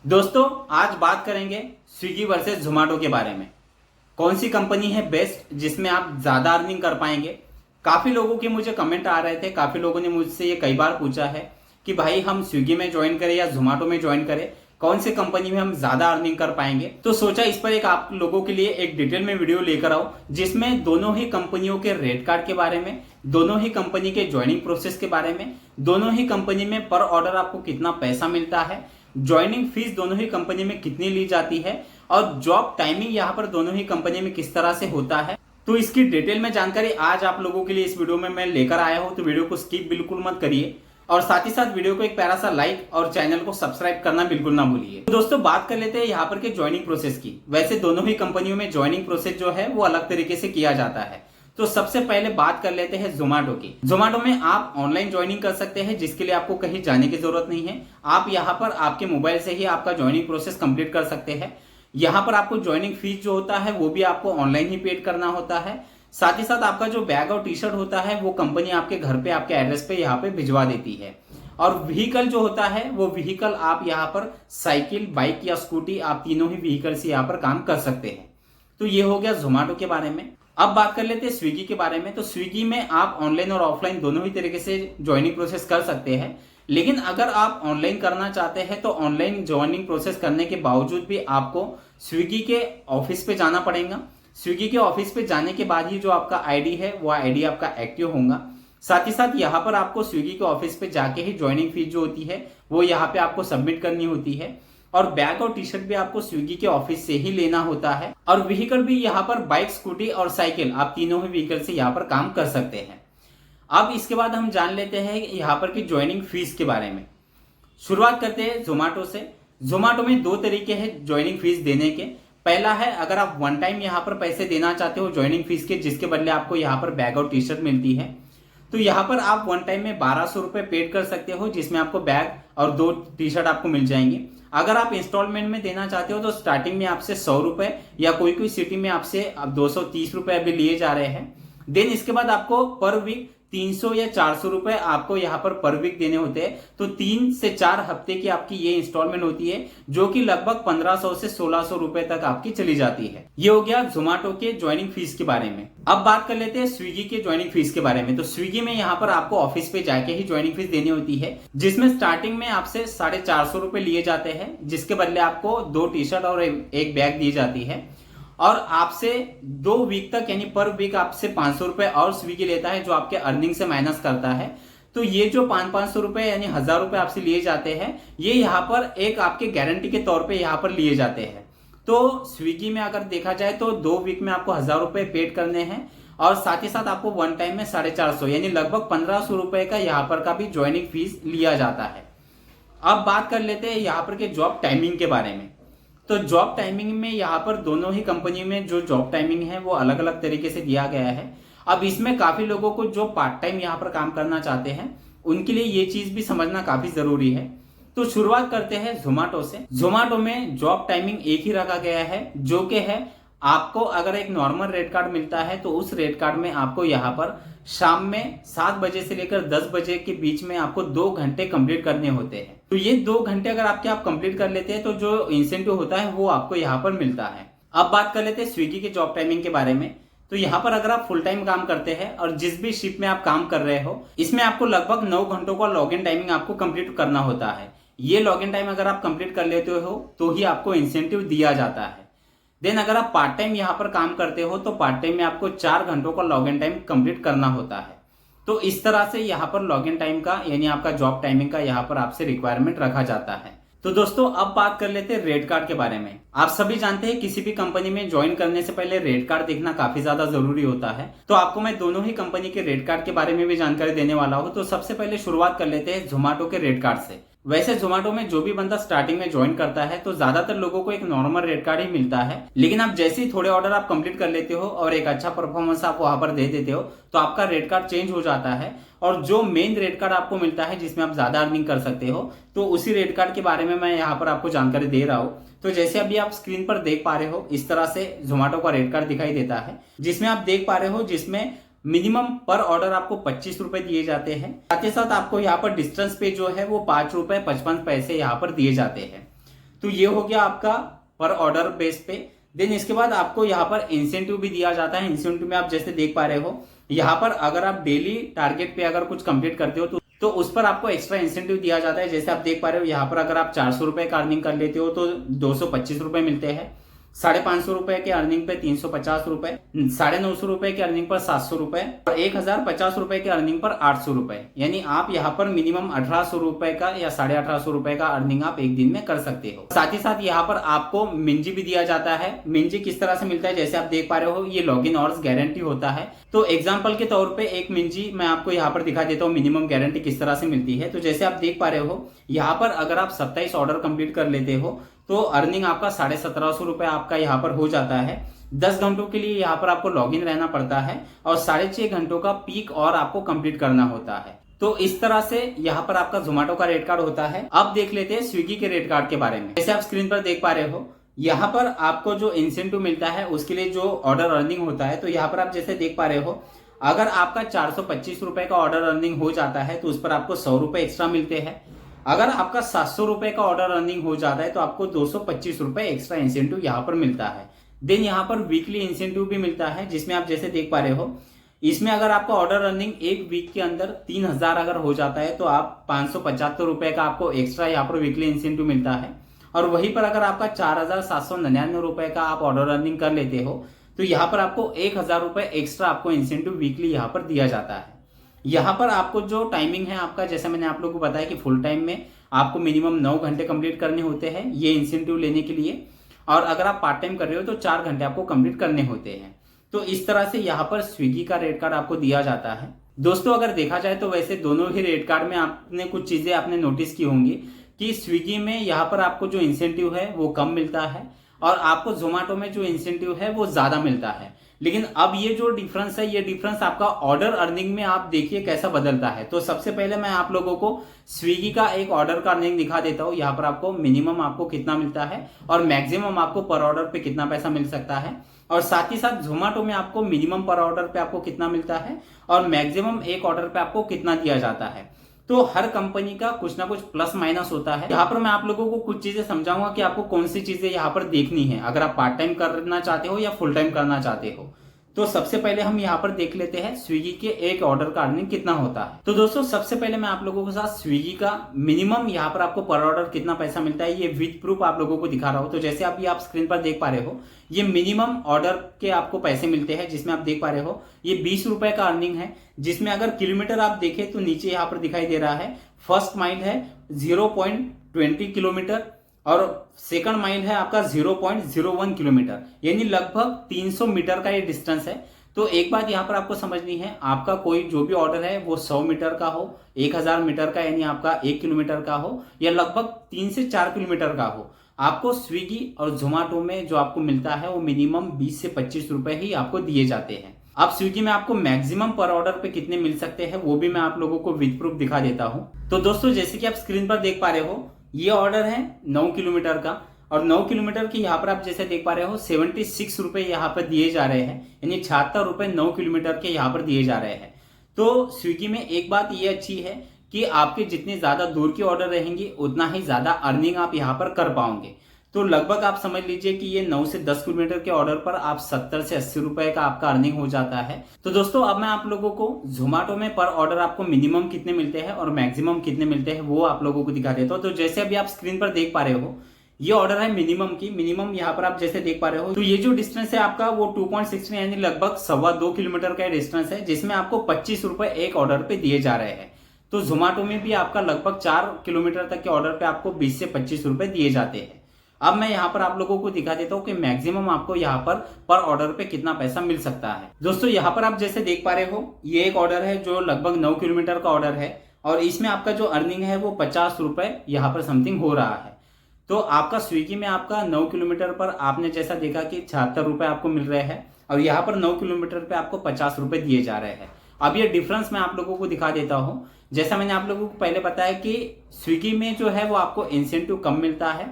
दोस्तों आज बात करेंगे स्विगी वर्सेस जोमेटो के बारे में। कौन सी कंपनी है बेस्ट जिसमें आप ज्यादा अर्निंग कर पाएंगे। काफी लोगों के मुझे कमेंट आ रहे थे, काफी लोगों ने मुझसे ये कई बार पूछा है कि भाई हम स्विगी में ज्वाइन करें या जोमेटो में ज्वाइन करें, कौन सी कंपनी में हम ज्यादा अर्निंग कर पाएंगे। तो सोचा इस पर एक आप लोगों के लिए एक डिटेल में वीडियो लेकर आओ जिसमें दोनों ही कंपनियों के रेट कार्ड के बारे में, दोनों ही कंपनी के ज्वाइनिंग प्रोसेस के बारे में, दोनों ही कंपनी में पर ऑर्डर आपको कितना पैसा मिलता है, ज्वाइनिंग फीस दोनों ही कंपनी में कितनी ली जाती है और जॉब टाइमिंग यहाँ पर दोनों ही कंपनी में किस तरह से होता है। तो इसकी डिटेल में जानकारी आज आप लोगों के लिए इस वीडियो में मैं लेकर आया हूं। तो वीडियो को स्किप बिल्कुल मत करिए और साथ ही साथ वीडियो को एक प्यारा सा लाइक और चैनल को सब्सक्राइब करना बिल्कुल ना भूलिए। तो दोस्तों बात कर लेते हैं यहाँ पर के ज्वाइनिंग प्रोसेस की। वैसे दोनों ही कंपनियों में ज्वाइनिंग प्रोसेस जो है वो अलग तरीके से किया जाता है। तो सबसे पहले बात कर लेते हैं जोमेटो की। जोमेटो में आप ऑनलाइन ज्वाइनिंग कर सकते हैं जिसके लिए आपको कहीं जाने की जरूरत नहीं है। आप यहाँ पर आपके मोबाइल से ही आपका ज्वाइनिंग प्रोसेस कंप्लीट कर सकते हैं। यहाँ पर आपको ज्वाइनिंग फीस जो होता है वो भी आपको ऑनलाइन ही पेड करना होता है। साथ ही साथ आपका जो बैग और टी शर्ट होता है वो कंपनी आपके घर पे आपके एड्रेस पे यहाँ पे भिजवा देती है। और व्हीकल जो होता है वो व्हीकल आप यहाँ पर साइकिल, बाइक या स्कूटी, आप तीनों ही व्हीकल से यहाँ पर काम कर सकते हैं। तो ये हो गया जोमेटो के बारे में। अब बात कर लेते हैं स्विगी के बारे में। तो स्विगी में आप ऑनलाइन और ऑफलाइन दोनों ही तरीके से ज्वाइनिंग प्रोसेस कर सकते हैं। लेकिन अगर आप ऑनलाइन करना चाहते हैं तो ऑनलाइन ज्वाइनिंग प्रोसेस करने के बावजूद भी आपको स्विगी के ऑफिस पे जाना पड़ेगा। स्विगी के ऑफिस पे जाने के बाद ही जो आपका आईडी है वो आईडी आपका एक्टिव होगा। साथ ही साथ यहाँ पर आपको स्विगी के ऑफिस पे जाके ही ज्वाइनिंग फीस जो होती है वो यहाँ पे आपको सबमिट करनी होती है। और बैग और टी शर्ट भी आपको स्विगी के ऑफिस से ही लेना होता है। और व्हीकल भी यहाँ पर बाइक, स्कूटी और साइकिल, आप तीनों ही व्हीकल से यहाँ पर काम कर सकते हैं। अब इसके बाद हम जान लेते हैं यहाँ पर की ज्वाइनिंग फीस के बारे में। शुरुआत करते हैं जोमेटो से। जोमेटो में दो तरीके हैं ज्वाइनिंग फीस देने के। पहला है अगर आप वन टाइम यहाँ पर पैसे देना चाहते हो ज्वाइनिंग फीस के, जिसके बदले आपको यहाँ पर बैग और टी शर्ट मिलती है, तो यहाँ पर आप वन टाइम में 1200 रुपए पेड कर सकते हो जिसमें आपको बैग और 2 टी शर्ट आपको मिल जाएंगे। अगर आप इंस्टॉलमेंट में देना चाहते हो तो स्टार्टिंग में आपसे 100 रुपए या कोई कोई सिटी में आपसे अब 230 रुपए अभी लिए जा रहे हैं। देन इसके बाद आपको पर वीक 300 या 400 रुपए आपको यहाँ पर वीक देने होते हैं। तो 3 से 4 हफ्ते की आपकी ये इंस्टॉलमेंट होती है जो कि लगभग 1500 से 1600 रुपए तक आपकी चली जाती है। ये हो गया जोमेटो के ज्वाइनिंग फीस के बारे में। अब बात कर लेते हैं स्विगी के ज्वाइनिंग फीस के बारे में। तो स्विगी में यहाँ पर आपको ऑफिस पे जाके ही ज्वाइनिंग फीस देनी होती है जिसमें स्टार्टिंग में आपसे 450 रुपए लिए जाते हैं, जिसके बदले आपको 2 टी शर्ट और एक बैग दी जाती है। और आपसे 2 वीक तक यानी पर वीक आपसे 500 रुपए और स्विगी लेता है जो आपके अर्निंग से माइनस करता है। तो ये जो 500 रुपए यानी 1000 रुपए आपसे लिए जाते हैं ये यहाँ पर एक आपके गारंटी के तौर पे यहाँ पर लिए जाते हैं। तो स्विगी में अगर देखा जाए तो 2 वीक में आपको 1000 रुपए पेड करने हैं और साथ ही साथ आपको वन टाइम में 450 यानी लगभग 1500 रुपए का यहाँ पर का भी ज्वाइनिंग फीस लिया जाता है। अब बात कर लेते हैं यहाँ पर के जॉब टाइमिंग के बारे में। तो जॉब टाइमिंग में यहाँ पर दोनों ही कंपनी में जो जॉब टाइमिंग है वो अलग अलग तरीके से दिया गया है। अब इसमें काफी लोगों को जो पार्ट टाइम यहाँ पर काम करना चाहते हैं उनके लिए ये चीज भी समझना काफी जरूरी है। तो शुरुआत करते हैं जोमेटो से। जोमेटो में जॉब टाइमिंग एक ही रखा गया है जो कि है आपको अगर एक नॉर्मल रेट कार्ड मिलता है तो उस रेट कार्ड में आपको यहाँ पर शाम में 7 बजे से लेकर 10 बजे के बीच में आपको 2 घंटे कंप्लीट करने होते हैं। तो ये 2 घंटे अगर आप कंप्लीट कर लेते हैं तो जो इंसेंटिव होता है वो आपको यहाँ पर मिलता है। अब बात कर लेते हैं स्विगी के जॉब टाइमिंग के बारे में। तो यहाँ पर अगर आप फुल टाइम काम करते हैं और जिस भी शिफ्ट में आप काम कर रहे हो इसमें आपको लगभग 9 घंटों का लॉग इन टाइमिंग आपको कंप्लीट करना होता है। ये लॉग इन टाइम अगर आप कंप्लीट कर लेते हो तो ही आपको इंसेंटिव दिया जाता है। देन अगर आप पार्ट टाइम यहाँ पर काम करते हो तो पार्ट टाइम में आपको 4 घंटों का लॉग इन टाइम कंप्लीट करना होता है। तो इस तरह से यहाँ पर लॉग इन टाइम का यानी आपका जॉब टाइमिंग का यहाँ पर आपसे रिक्वायरमेंट रखा जाता है। तो दोस्तों अब बात कर लेते हैं रेट कार्ड के बारे में। आप सभी जानते हैं किसी भी कंपनी में ज्वाइन करने से पहले रेट कार्ड देखना काफी ज्यादा जरूरी होता है। तो आपको मैं दोनों ही कंपनी के रेट कार्ड के बारे में भी जानकारी देने वाला हूँ। तो सबसे पहले शुरुआत कर लेते हैं जोमेटो के रेट कार्ड से। वैसे जोमेटो में जो भी बंदा स्टार्टिंग में ज्वाइन करता है तो ज्यादातर लोगों को एक नॉर्मल रेट कार्ड ही मिलता है। लेकिन आप जैसे ही थोड़े ऑर्डर आप कंप्लीट कर लेते हो और एक अच्छा परफॉर्मेंस आप वहां पर दे देते हो तो आपका रेट कार्ड चेंज हो जाता है और जो मेन रेट कार्ड आपको मिलता है जिसमें आप ज्यादा अर्निंग कर सकते हो तो उसी रेट कार्ड के बारे में मैं यहाँ पर आपको जानकारी दे रहा हूँ। तो जैसे अभी आप स्क्रीन पर देख पा रहे हो इस तरह से जोमेटो का रेट कार्ड दिखाई देता है जिसमें आप देख पा रहे हो जिसमें मिनिमम पर ऑर्डर आपको 25 रुपए दिए जाते हैं। साथ ही साथ आपको यहाँ पर डिस्टेंस पे जो है वो 5 रुपए 55 पैसे यहाँ पर दिए जाते हैं। तो ये हो गया आपका पर ऑर्डर बेस पे। देन इसके बाद आपको यहाँ पर इंसेंटिव भी दिया जाता है। इंसेंटिव में आप जैसे देख पा रहे हो, यहाँ पर अगर आप डेली टारगेट पे अगर कुछ कंप्लीट करते हो तो उस पर आपको एक्स्ट्रा इंसेंटिव दिया जाता है। जैसे आप देख पा रहे हो, यहाँ पर अगर आप 400 रुपए का अर्निंग कर लेते हो तो 225 रुपए मिलते हैं। 550 रुपए के अर्निंग पे 350 रुपए, 950 रुपए के अर्निंग पर 700 रुपए और 1050 रुपए के अर्निंग पर 800 रुपए। यानी आप यहाँ पर मिनिमम 1800 रुपए का या 1850 रुपए का अर्निंग आप एक दिन में कर सकते हो। साथ ही साथ यहाँ पर आपको मिंजी भी दिया जाता है। मिंजी किस तरह से मिलता है, जैसे आप देख पा रहे हो, ये लॉगिन आवर्स गारंटी होता है। तो एग्जाम्पल के तौर पर एक मिंजी मैं आपको यहाँ पर दिखा देता हूँ मिनिमम गारंटी किस तरह से मिलती है। तो जैसे आप देख पा रहे हो, यहाँ पर अगर आप 27 ऑर्डर कंप्लीट कर लेते हो तो अर्निंग आपका 1750 रुपए आपका यहाँ पर हो जाता है। 10 घंटों के लिए यहाँ पर आपको लॉगिन रहना पड़ता है और 6.5 घंटों का पीक और आपको कंप्लीट करना होता है। तो इस तरह से यहाँ पर आपका जोमेटो का रेट कार्ड होता है। अब देख लेते हैं स्विगी के रेट कार्ड के बारे में। जैसे आप स्क्रीन पर देख पा रहे हो, यहाँ पर आपको जो इंसेंटिव मिलता है उसके लिए जो ऑर्डर अर्निंग होता है, तो यहाँ पर आप जैसे देख पा रहे हो, अगर आपका 425 रुपए का ऑर्डर अर्निंग हो जाता है तो उस पर आपको 100 रुपए एक्स्ट्रा मिलते हैं। अगर आपका 700 रुपए का ऑर्डर अर्निंग हो जाता है तो आपको 225 रुपए एक्स्ट्रा इंसेंटिव यहाँ पर मिलता है। देन यहाँ पर वीकली इंसेंटिव भी मिलता है, जिसमें आप जैसे देख पा रहे हो, इसमें अगर आपका ऑर्डर अर्निंग एक वीक के अंदर 3000 अगर हो जाता है तो आप 575 रुपए का आपको एक्स्ट्रा यहाँ पर वीकली इंसेंटिव मिलता है। और वहीं पर अगर आपका 4799 रुपए का आप ऑर्डर अर्निंग कर लेते हो तो यहाँ पर आपको 1000 रुपए एक्स्ट्रा आपको इंसेंटिव वीकली यहाँ पर दिया जाता है। यहाँ पर आपको जो टाइमिंग है आपका, जैसे मैंने आप लोगों को बताया कि फुल टाइम में आपको मिनिमम 9 घंटे कंप्लीट करने होते हैं ये इंसेंटिव लेने के लिए, और अगर आप पार्ट टाइम कर रहे हो तो 4 घंटे आपको कंप्लीट करने होते हैं। तो इस तरह से यहाँ पर स्विगी का रेट कार्ड आपको दिया जाता है। दोस्तों अगर देखा जाए तो वैसे दोनों ही रेट कार्ड में आपने कुछ चीजें आपने नोटिस की होंगी कि स्विगी में यहाँ पर आपको जो इंसेंटिव है वो कम मिलता है और आपको जोमेटो में जो इंसेंटिव है वो ज्यादा मिलता है। लेकिन अब ये जो डिफरेंस है, ये डिफरेंस आपका ऑर्डर अर्निंग में आप देखिए कैसा बदलता है। तो सबसे पहले मैं आप लोगों को स्विगी का एक ऑर्डर का अर्निंग दिखा देता हूँ। यहाँ पर आपको मिनिमम आपको कितना मिलता है और मैक्सिमम आपको पर ऑर्डर पे कितना पैसा मिल सकता है, और साथ ही साथ जोमेटो में आपको मिनिमम पर ऑर्डर पे आपको कितना मिलता है और मैक्सिमम एक ऑर्डर पे आपको कितना दिया जाता है। तो हर कंपनी का कुछ ना कुछ प्लस माइनस होता है। यहाँ पर मैं आप लोगों को कुछ चीजें समझाऊंगा कि आपको कौन सी चीजें यहाँ पर देखनी है अगर आप पार्ट टाइम करना चाहते हो या फुल टाइम करना चाहते हो। तो सबसे पहले हम यहाँ पर देख लेते हैं स्विगी के एक ऑर्डर का अर्निंग कितना होता है। तो दोस्तों सबसे पहले मैं आप लोगों के साथ स्विगी का मिनिमम यहाँ पर आपको पर ऑर्डर कितना पैसा मिलता है ये विद प्रूफ आप लोगों को दिखा रहा हूँ। तो जैसे अभी आप स्क्रीन पर देख पा रहे हो, ये मिनिमम ऑर्डर के आपको पैसे मिलते हैं, जिसमें आप देख पा रहे हो ये 20 रुपए का अर्निंग है। जिसमें अगर किलोमीटर आप देखें तो नीचे यहाँ पर दिखाई दे रहा है, फर्स्ट माइल है 0.20 किलोमीटर और सेकंड माइल है आपका 0.01 किलोमीटर, यानी लगभग 300 मीटर का ये डिस्टेंस है। तो एक बात यहाँ पर आपको समझनी है, आपका कोई जो भी ऑर्डर है वो 100 मीटर का हो, 1000 मीटर का यानी आपका 1 किलोमीटर का हो, या लगभग 3 से 4 किलोमीटर का हो, आपको स्विगी और जोमेटो में जो आपको मिलता है वो मिनिमम 20 से 25 रुपए ही आपको दिए जाते हैं। अब स्विगी में आपको मैक्सिमम पर ऑर्डर पे कितने मिल सकते हैं वो भी मैं आप लोगों को विद प्रूफ दिखा देता हूं। तो दोस्तों जैसे कि आप स्क्रीन पर देख पा रहे हो, ये ऑर्डर है 9 किलोमीटर का, और 9 किलोमीटर की यहाँ पर आप जैसे देख पा रहे हो 76 रुपए यहाँ पर दिए जा रहे हैं, यानी 76 रुपए 9 किलोमीटर के यहाँ पर दिए जा रहे हैं। तो स्विगी में एक बात ये अच्छी है कि आपके जितने ज्यादा दूर के ऑर्डर रहेंगे उतना ही ज्यादा अर्निंग आप यहाँ पर कर पाओगे। तो लगभग आप समझ लीजिए कि ये 9 से 10 किलोमीटर के ऑर्डर पर आप 70 से 80 रुपए का आपका अर्निंग हो जाता है। तो दोस्तों अब मैं आप लोगों को जोमेटो में पर ऑर्डर आपको मिनिमम कितने मिलते हैं और मैक्सिमम कितने मिलते हैं वो आप लोगों को दिखा देता हूँ। तो जैसे अभी आप स्क्रीन पर देख पा रहे हो, ये ऑर्डर है मिनिमम की। मिनिमम यहाँ पर आप जैसे देख पा रहे हो, तो ये जो डिस्टेंस है आपका वो 2.6 यानी लगभग 2.25 किलोमीटर का डिस्टेंस है, जिसमें आपको 25 रुपए एक ऑर्डर पे दिए जा रहे हैं। तो जोमेटो में भी आपका लगभग 4 किलोमीटर तक के ऑर्डर पे आपको 20 से 25 रुपए दिए जाते हैं। अब मैं यहाँ पर आप लोगों को दिखा देता हूँ कि मैक्सिमम आपको यहाँ पर ऑर्डर पे कितना पैसा मिल सकता है। दोस्तों यहाँ पर आप जैसे देख पा रहे हो, ये एक ऑर्डर है जो लगभग 9 किलोमीटर का ऑर्डर है, और इसमें आपका जो अर्निंग है वो 50 रुपए यहाँ पर समथिंग हो रहा है। तो आपका स्विगी में आपका 9 किलोमीटर पर आपने जैसा देखा कि 76 रुपए आपको मिल रहे हैं, और यहाँ पर 9 किलोमीटर पे आपको 50 रुपए दिए जा रहे हैं। अब ये डिफरेंस मैं आप लोगों को दिखा देता हूँ। जैसा मैंने आप लोगों को पहले बताया कि स्विगी में जो है वो आपको इंसेंटिव कम मिलता है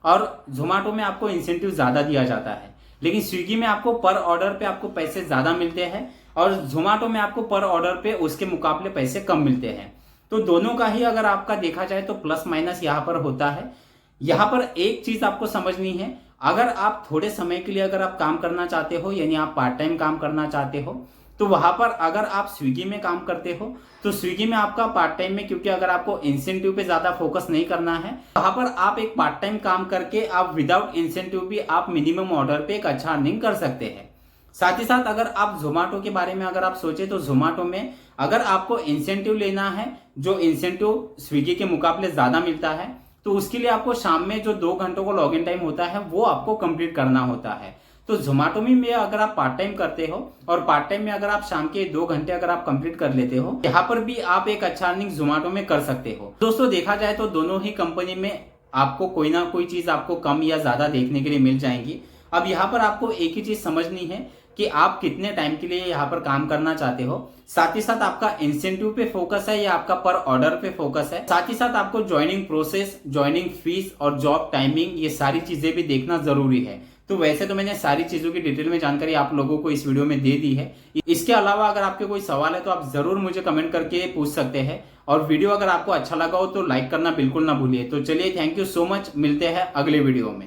और जोमेटो में आपको इंसेंटिव ज्यादा दिया जाता है, लेकिन स्विगी में आपको पर ऑर्डर पे आपको पैसे ज्यादा मिलते हैं और जोमेटो में आपको पर ऑर्डर पे उसके मुकाबले पैसे कम मिलते हैं। तो दोनों का ही अगर आपका देखा जाए तो प्लस माइनस यहाँ पर होता है। यहाँ पर एक चीज आपको समझनी है, अगर आप थोड़े समय के लिए अगर आप काम करना चाहते हो, यानी आप पार्ट टाइम काम करना चाहते हो, तो वहां पर अगर आप स्विगी में काम करते हो तो स्विगी में आपका पार्ट टाइम में, क्योंकि अगर आपको इंसेंटिव पे ज्यादा फोकस नहीं करना है, वहां पर आप एक पार्ट टाइम काम करके आप विदाउट इंसेंटिव भी आप मिनिमम ऑर्डर पे एक अच्छा अर्निंग कर सकते हैं। साथ ही साथ अगर आप जोमेटो के बारे में अगर आप सोचे तो जोमेटो में अगर आपको इंसेंटिव लेना है, जो इंसेंटिव स्विगी के मुकाबले ज्यादा मिलता है, तो उसके लिए आपको शाम में जो 2 घंटों का लॉगिन टाइम होता है वो आपको कंप्लीट करना होता है। तो जोमेटो में अगर आप पार्ट टाइम करते हो और पार्ट टाइम में अगर आप शाम के 2 घंटे अगर आप कंप्लीट कर लेते हो, यहाँ पर भी आप एक अच्छा अर्निंग जोमेटो में कर सकते हो। दोस्तों देखा जाए तो दोनों ही कंपनी में आपको कोई ना कोई चीज आपको कम या ज्यादा देखने के लिए मिल जाएंगी। अब यहाँ पर आपको एक ही चीज समझनी है कि आप कितने टाइम के लिए यहाँ पर काम करना चाहते हो, साथ ही साथ आपका इंसेंटिव पे फोकस है या आपका पर ऑर्डर पे फोकस है, साथ ही साथ आपको ज्वाइनिंग प्रोसेस, ज्वाइनिंग फीस और जॉब टाइमिंग, ये सारी चीजें भी देखना जरूरी है। तो वैसे तो मैंने सारी चीजों की डिटेल में जानकारी आप लोगों को इस वीडियो में दे दी है। इसके अलावा अगर आपके कोई सवाल है तो आप जरूर मुझे कमेंट करके पूछ सकते हैं, और वीडियो अगर आपको अच्छा लगा हो तो लाइक करना बिल्कुल ना भूलिए। तो चलिए, थैंक यू सो मच, मिलते हैं अगले वीडियो में।